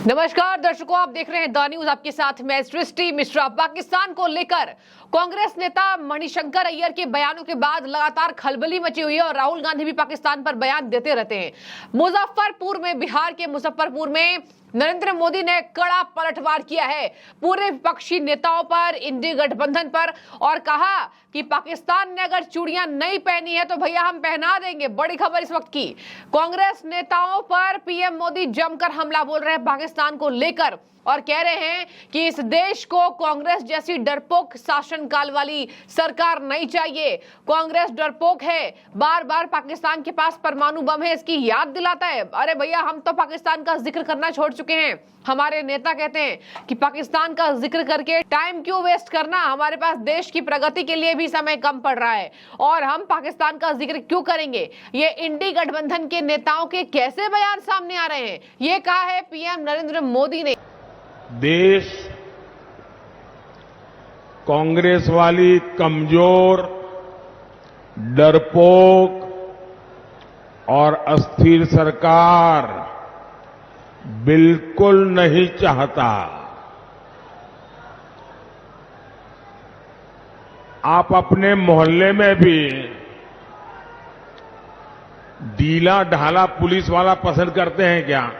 नमस्कार दर्शकों, आप देख रहे हैं द न्यूज। आपके साथ मैं सृष्टि मिश्रा। पाकिस्तान को लेकर कांग्रेस नेता मणिशंकर अय्यर के बयानों के बाद लगातार खलबली मची हुई है और राहुल गांधी भी पाकिस्तान पर बयान देते रहते हैं। मुजफ्फरपुर में, बिहार के मुजफ्फरपुर में नरेंद्र मोदी ने कड़ा पलटवार किया है पूरे विपक्षी नेताओं पर, इंडी गठबंधन पर, और कहा कि पाकिस्तान ने अगर चूड़ियां नहीं पहनी है तो भैया हम पहना देंगे। बड़ी खबर इस वक्त की। कांग्रेस नेताओं पर पीएम मोदी जमकर हमला बोल रहे हैं पाकिस्तान को लेकर और कह रहे हैं कि इस देश को कांग्रेस जैसी डरपोक शासनकाल वाली सरकार नहीं चाहिए। कांग्रेस डरपोक है, बार बार पाकिस्तान के पास परमाणु बम है इसकी याद दिलाता है। अरे भैया, हम तो पाकिस्तान का जिक्र करना छोड़ चुके हैं। हमारे नेता कहते हैं कि पाकिस्तान का जिक्र करके टाइम क्यों वेस्ट करना, हमारे पास देश की प्रगति के लिए भी समय कम पड़ रहा है और हम पाकिस्तान का जिक्र क्यों करेंगे। ये इंडी गठबंधन के नेताओं के कैसे बयान सामने आ रहे हैं। ये कहा है पीएम नरेंद्र मोदी ने। देश कांग्रेस वाली कमजोर, डरपोक और अस्थिर सरकार बिल्कुल नहीं चाहता। आप अपने मोहल्ले में भी ढीला ढाला पुलिस वाला पसंद करते हैं क्या?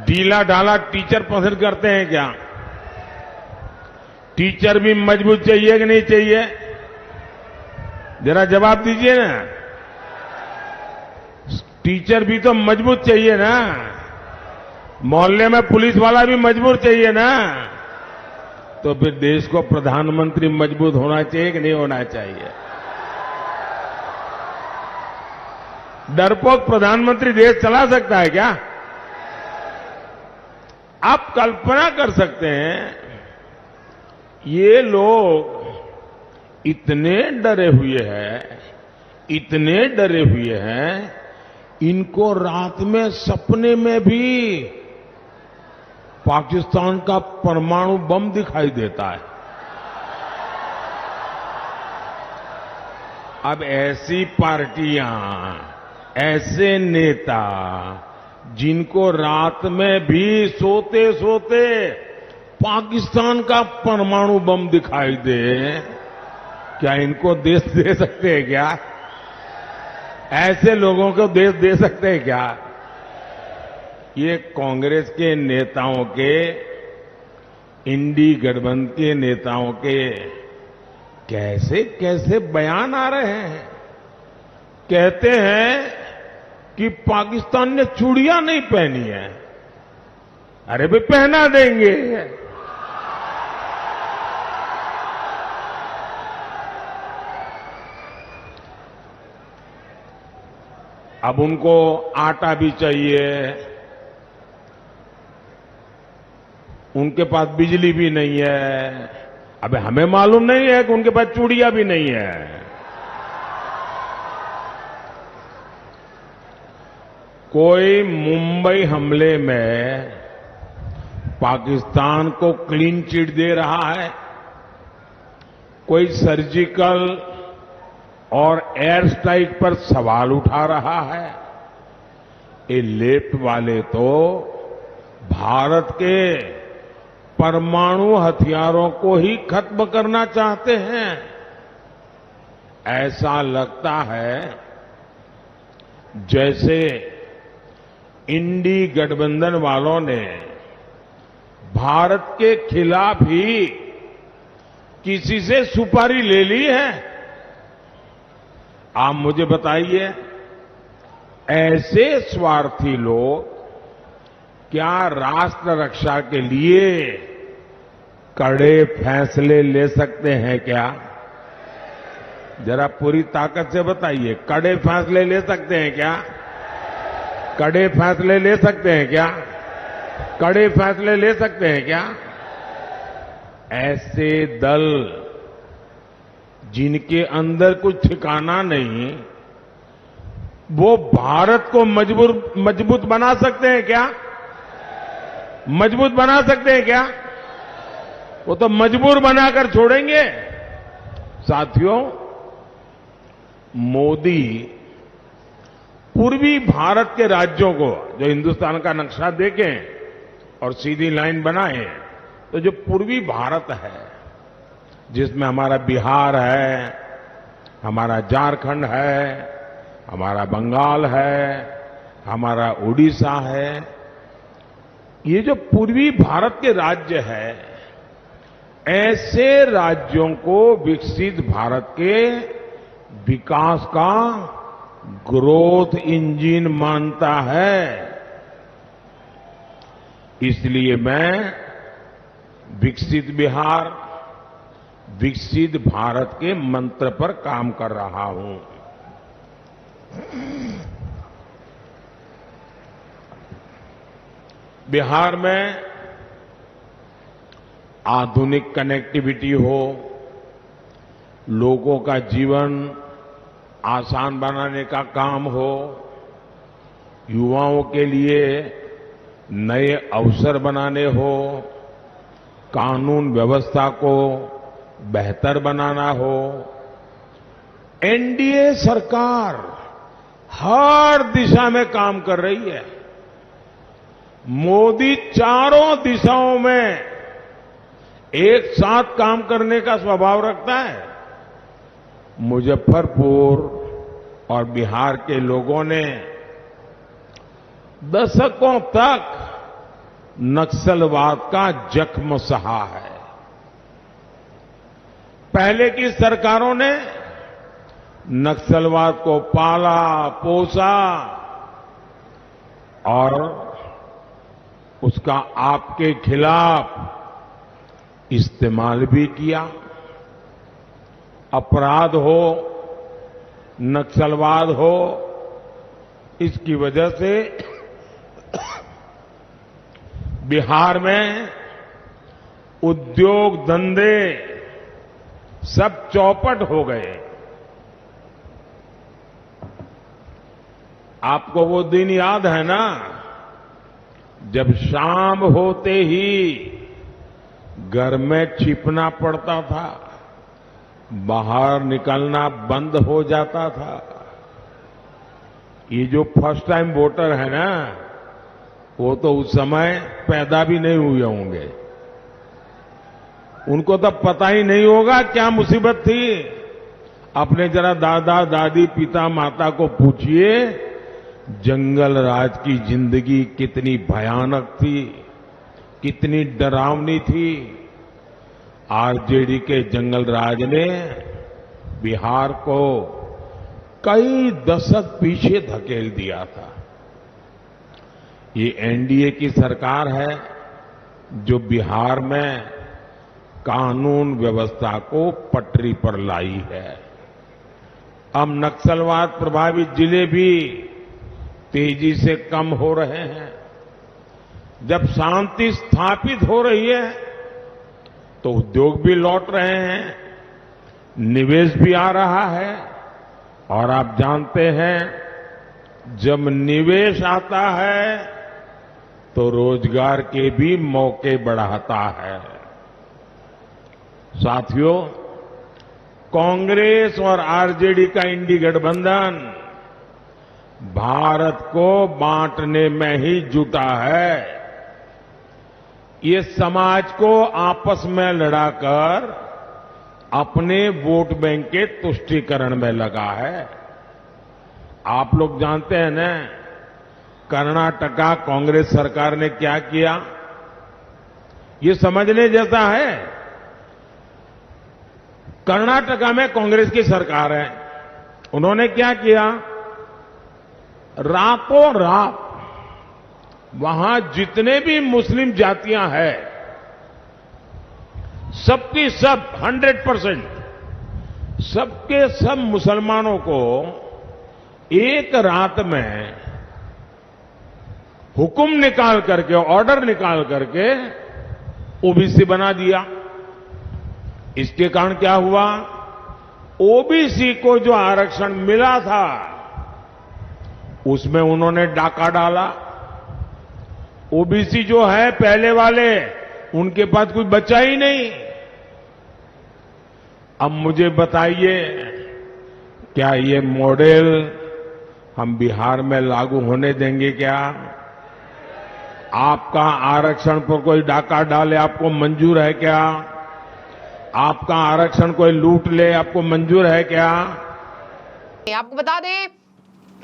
ढीला ढाला टीचर पसंद करते हैं क्या? टीचर भी मजबूत चाहिए कि नहीं चाहिए? जरा जवाब दीजिए ना। टीचर भी तो मजबूत चाहिए ना। मोहल्ले में पुलिस वाला भी मजबूत चाहिए ना। तो फिर देश को प्रधानमंत्री मजबूत होना चाहिए कि नहीं होना चाहिए? डरपोक प्रधानमंत्री देश चला सकता है क्या? आप कल्पना कर सकते हैं, ये लोग इतने डरे हुए हैं, इतने डरे हुए हैं, इनको रात में सपने में भी पाकिस्तान का परमाणु बम दिखाई देता है। अब ऐसी पार्टियां, ऐसे नेता जिनको रात में भी सोते सोते पाकिस्तान का परमाणु बम दिखाई दे, क्या इनको देश दे सकते हैं क्या? ऐसे लोगों को देश दे सकते हैं क्या? ये कांग्रेस के नेताओं के, इंडी गठबंधन के नेताओं के कैसे कैसे बयान आ रहे हैं। कहते हैं कि पाकिस्तान ने चूड़ियां नहीं पहनी है। अरे भाई, पहना देंगे। अब उनको आटा भी चाहिए, उनके पास बिजली भी नहीं है। अबे हमें मालूम नहीं है कि उनके पास चूड़ियां भी नहीं है। कोई मुंबई हमले में पाकिस्तान को क्लीन चिट दे रहा है, कोई सर्जिकल और एयर स्ट्राइक पर सवाल उठा रहा है। ये लेफ्ट वाले तो भारत के परमाणु हथियारों को ही खत्म करना चाहते हैं। ऐसा लगता है जैसे इंडी गठबंधन वालों ने भारत के खिलाफ ही किसी से सुपारी ले ली है। आप मुझे बताइए, ऐसे स्वार्थी लोग क्या राष्ट्र रक्षा के लिए कड़े फैसले ले सकते हैं क्या? जरा पूरी ताकत से बताइए, कड़े फैसले ले सकते हैं क्या? कड़े फैसले ले सकते हैं क्या? कड़े फैसले ले सकते हैं क्या? ऐसे दल जिनके अंदर कुछ ठिकाना नहीं, वो भारत को मजबूत बना सकते हैं क्या? मजबूत बना सकते हैं क्या? वो तो मजबूर बनाकर छोड़ेंगे। साथियों, मोदी पूर्वी भारत के राज्यों को, जो हिंदुस्तान का नक्शा देखें और सीधी लाइन बनाएं, तो जो पूर्वी भारत है, जिसमें हमारा बिहार है, हमारा झारखंड है, हमारा बंगाल है, हमारा उड़ीसा है, ये जो पूर्वी भारत के राज्य है, ऐसे राज्यों को विकसित भारत के विकास का ग्रोथ इंजन मानता है। इसलिए मैं विकसित बिहार, विकसित भारत के मंत्र पर काम कर रहा हूं। बिहार में आधुनिक कनेक्टिविटी हो, लोगों का जीवन आसान बनाने का काम हो, युवाओं के लिए नए अवसर बनाने हो, कानून व्यवस्था को बेहतर बनाना हो। एनडीए सरकार हर दिशा में काम कर रही है। मोदी चारों दिशाओं में एक साथ काम करने का स्वभाव रखता है। मुजफ्फरपुर और बिहार के लोगों ने दशकों तक नक्सलवाद का जख्म सहा है। पहले की सरकारों ने नक्सलवाद को पाला, पोसा और उसका आपके खिलाफ इस्तेमाल भी किया। अपराध हो, नक्सलवाद हो, इसकी वजह से बिहार में उद्योग धंधे सब चौपट हो गए। आपको वो दिन याद है ना, जब शाम होते ही घर में छिपना पड़ता था, बाहर निकलना बंद हो जाता था। ये जो फर्स्ट टाइम वोटर है ना, वो तो उस समय पैदा भी नहीं हुए होंगे। उनको तो पता ही नहीं होगा क्या मुसीबत थी। अपने जरा दादा दादी पिता माता को पूछिए, जंगल राज की जिंदगी कितनी भयानक थी, कितनी डरावनी थी। आरजेडी के जंगल राज ने बिहार को कई दशक पीछे धकेल दिया था। ये एनडीए की सरकार है जो बिहार में कानून व्यवस्था को पटरी पर लाई है। अब नक्सलवाद प्रभावित जिले भी तेजी से कम हो रहे हैं। जब शांति स्थापित हो रही है तो उद्योग भी लौट रहे हैं, निवेश भी आ रहा है। और आप जानते हैं, जब निवेश आता है तो रोजगार के भी मौके बढ़ाता है। साथियों, कांग्रेस और आरजेडी का इंडी गठबंधन भारत को बांटने में ही जुटा है। ये समाज को आपस में लड़ाकर अपने वोट बैंक के तुष्टीकरण में लगा है। आप लोग जानते हैं ना, कर्नाटका कांग्रेस सरकार ने क्या किया, ये समझने जैसा है। कर्नाटका में कांग्रेस की सरकार है, उन्होंने क्या किया, रातों रात वहां जितने भी मुस्लिम जातियां हैं, सबकी सब 100% सबके सब मुसलमानों को एक रात में हुक्म निकाल करके, ऑर्डर निकाल करके ओबीसी बना दिया। इसके कारण क्या हुआ, ओबीसी को जो आरक्षण मिला था उसमें उन्होंने डाका डाला। ओबीसी जो है पहले वाले, उनके पास कुछ बचा ही नहीं। अब मुझे बताइए, क्या ये मॉडल हम बिहार में लागू होने देंगे क्या? आपका आरक्षण पर कोई डाका डाले आपको मंजूर है क्या? आपका आरक्षण कोई लूट ले आपको मंजूर है क्या? आपको बता दें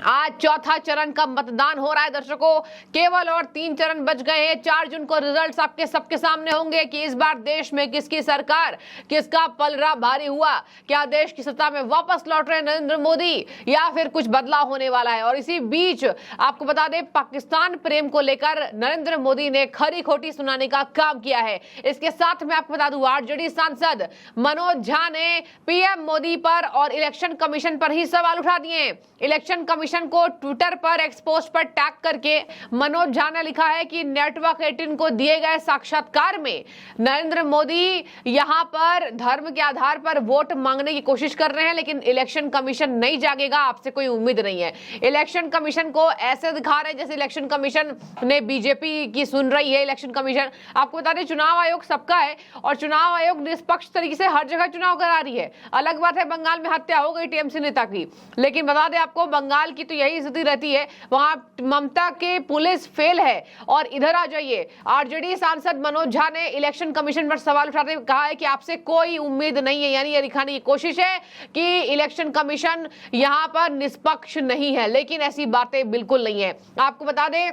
आज चौथा चरण का मतदान हो रहा है दर्शकों। केवल और 3 चरण बच गए हैं। 4 जून को रिजल्ट्स आपके सबके सामने होंगे कि इस बार देश में किसकी सरकार, किसका पलड़ा भारी हुआ। क्या देश की सत्ता में वापस लौट रहे नरेंद्र मोदी या फिर कुछ बदलाव होने वाला है। और इसी बीच आपको बता दें पाकिस्तान प्रेम को लेकर नरेंद्र मोदी ने खरी खोटी सुनाने का काम किया है। इसके साथ में आपको बता दूं आरजेडी सांसद मनोज झा ने पीएम मोदी पर और इलेक्शन कमीशन पर ही सवाल उठा दिए। इलेक्शन कमीशन को ट्विटर पर एक्सपोस्ट पर टैग करके मनोज झा ने लिखा है कि नेटवर्क 18 को दिए गए साक्षात्कार में नरेंद्र मोदी यहां पर धर्म के आधार पर वोट मांगने की कोशिश कर रहे हैं, लेकिन इलेक्शन कमीशन नहीं जागेगा, आपसे कोई उम्मीद नहीं है। इलेक्शन कमीशन को ऐसे दिखा रहे हैं जैसे इलेक्शन कमीशन ने बीजेपी की सुन रही है। इलेक्शन कमीशन आपको बता दें चुनाव आयोग सबका है और चुनाव आयोग निष्पक्ष तरीके से हर जगह चुनाव करा रही है। अलग बात है बंगाल में हत्या हो गई टीएमसी नेता की, लेकिन बता दें आपको बंगाल की तो यही स्थिति रहती है, वहां ममता के पुलिस फेल है। और इधर आ जाइए आरजेडी सांसद मनोज झा ने इलेक्शन कमीशन पर सवाल उठाते हुए कहा है कि आपसे कोई उम्मीद नहीं है, यानी ये दिखाने की कोशिश है कि इलेक्शन कमीशन यहां पर निष्पक्ष नहीं है, लेकिन ऐसी बातें बिल्कुल नहीं है। आपको बता दें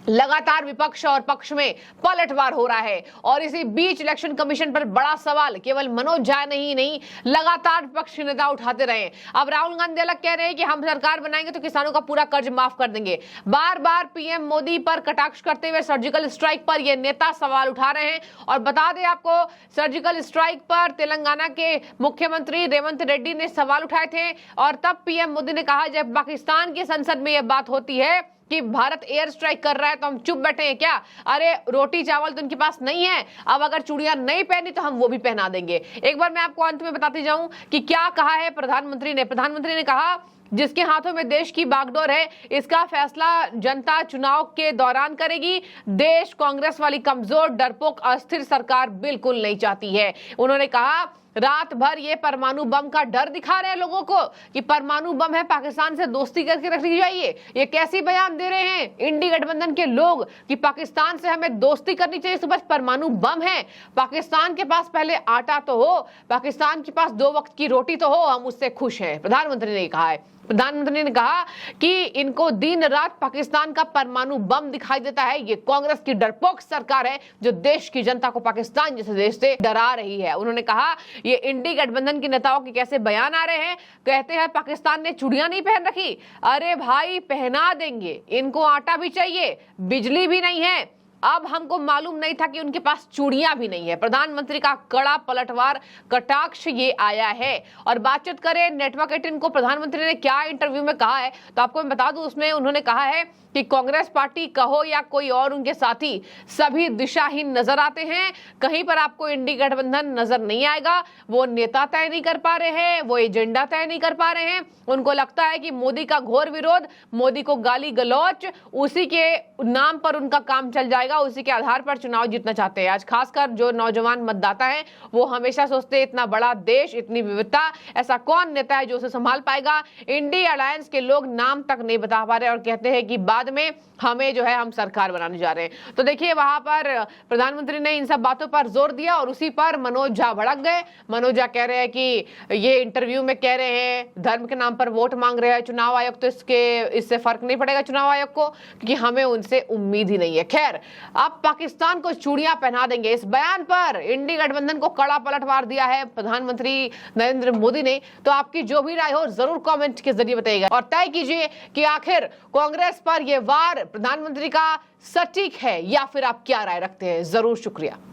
लगातार विपक्ष और पक्ष में पलटवार हो रहा है और इसी बीच इलेक्शन कमीशन पर बड़ा सवाल केवल मनोज झा नहीं लगातार विपक्ष के नेता उठाते रहे। अब राहुल गांधी अलग कह रहे हैं कि हम सरकार बनाएंगे तो किसानों का पूरा कर्ज माफ कर देंगे। बार बार पीएम मोदी पर कटाक्ष करते हुए सर्जिकल स्ट्राइक पर ये नेता सवाल उठा रहे हैं। और बता दें आपको सर्जिकल स्ट्राइक पर तेलंगाना के मुख्यमंत्री रेवंत रेड्डी ने सवाल उठाए थे और तब पीएम मोदी ने कहा जब पाकिस्तान की संसद में यह बात होती है कि भारत एयर स्ट्राइक कर रहा है तो हम चुप बैठे हैं क्या? अरे रोटी चावल तो उनके पास नहीं है, अब अगर चूड़ियां नहीं पहनी तो हम वो भी पहना देंगे। एक बार मैं आपको अंत में बताती जाऊं कि क्या कहा है प्रधानमंत्री ने कहा जिसके हाथों में देश की बागडोर है इसका फैसला जनता चुनाव के दौरान करेगी। देश कांग्रेस वाली कमजोर डरपोक अस्थिर सरकार बिल्कुल नहीं चाहती है। उन्होंने कहा रात भर ये परमाणु बम का डर दिखा रहे हैं लोगों को कि परमाणु बम है, पाकिस्तान से दोस्ती करके रख ली जाइए। ये कैसी बयान दे रहे हैं इंडी गठबंधन के लोग कि पाकिस्तान से हमें दोस्ती करनी चाहिए, सुबह परमाणु बम है। पाकिस्तान के पास पहले आटा तो हो, पाकिस्तान के पास 2 वक्त की रोटी तो हो, हम उससे खुश हैं, प्रधानमंत्री ने कहा है। प्रधानमंत्री ने कहा कि इनको दिन रात पाकिस्तान का परमाणु बम दिखाई देता है। ये कांग्रेस की डरपोक सरकार है जो देश की जनता को पाकिस्तान जैसे देश से डरा रही है। उन्होंने कहा ये इंडी गठबंधन के नेताओं के कैसे बयान आ रहे हैं, कहते हैं पाकिस्तान ने चूड़ियां नहीं पहन रखी। अरे भाई पहना देंगे, इनको आटा भी चाहिए, बिजली भी नहीं है। अब हमको मालूम नहीं था कि उनके पास चूड़ियां भी नहीं है। प्रधानमंत्री का कड़ा पलटवार कटाक्ष ये आया है। और बातचीत करें नेटवर्क 18 को प्रधानमंत्री ने क्या इंटरव्यू में कहा है तो आपको मैं बता दूं उसमें उन्होंने कहा है कि कांग्रेस पार्टी कहो या कोई और उनके साथी सभी दिशाहीन नजर आते हैं। कहीं पर आपको इंडी गठबंधन नजर नहीं आएगा। वो नेता तय नहीं कर पा रहे हैं, वो एजेंडा तय नहीं कर पा रहे हैं। उनको लगता है कि मोदी का घोर विरोध, मोदी को गाली गलौच, उसी के नाम पर उनका काम चल जाएगा, उसी के आधार पर चुनाव जीतना चाहते हैं। आज खासकर जो नौजवान मतदाता है वो हमेशा सोचते हैं इतना बड़ा देश, इतनी विविधता, ऐसा कौन नेता है जो उसे संभाल पाएगा। इंडी अलायंस के लोग नाम तक नहीं बता पा रहे और कहते हैं कि बाद में हमें जो है हम सरकार बनाने जा रहे हैं। तो देखिए वहां पर प्रधानमंत्री ने इन सब बातों पर जोर दिया और उसी पर मनोज झा भड़क गए। मनोज झा कह रहे हैं कि ये इंटरव्यू में कह रहे हैं धर्म के नाम पर वोट मांग रहे हैं चुनाव आयोग, तो इससे फर्क नहीं पड़ेगा चुनाव आयोग को क्योंकि हमें उनसे उम्मीद ही नहीं है। खैर अब पाकिस्तान को चूड़ियां पहना देंगे, इस बयान पर इंडी गठबंधन को कड़ा पलटवार दिया है प्रधानमंत्री नरेंद्र मोदी ने। तो आपकी जो भी राय हो जरूर कमेंट के जरिए बताइएगा और तय कीजिए कि आखिर कांग्रेस पर यह वार प्रधानमंत्री का सटीक है या फिर आप क्या राय रखते हैं। जरूर शुक्रिया।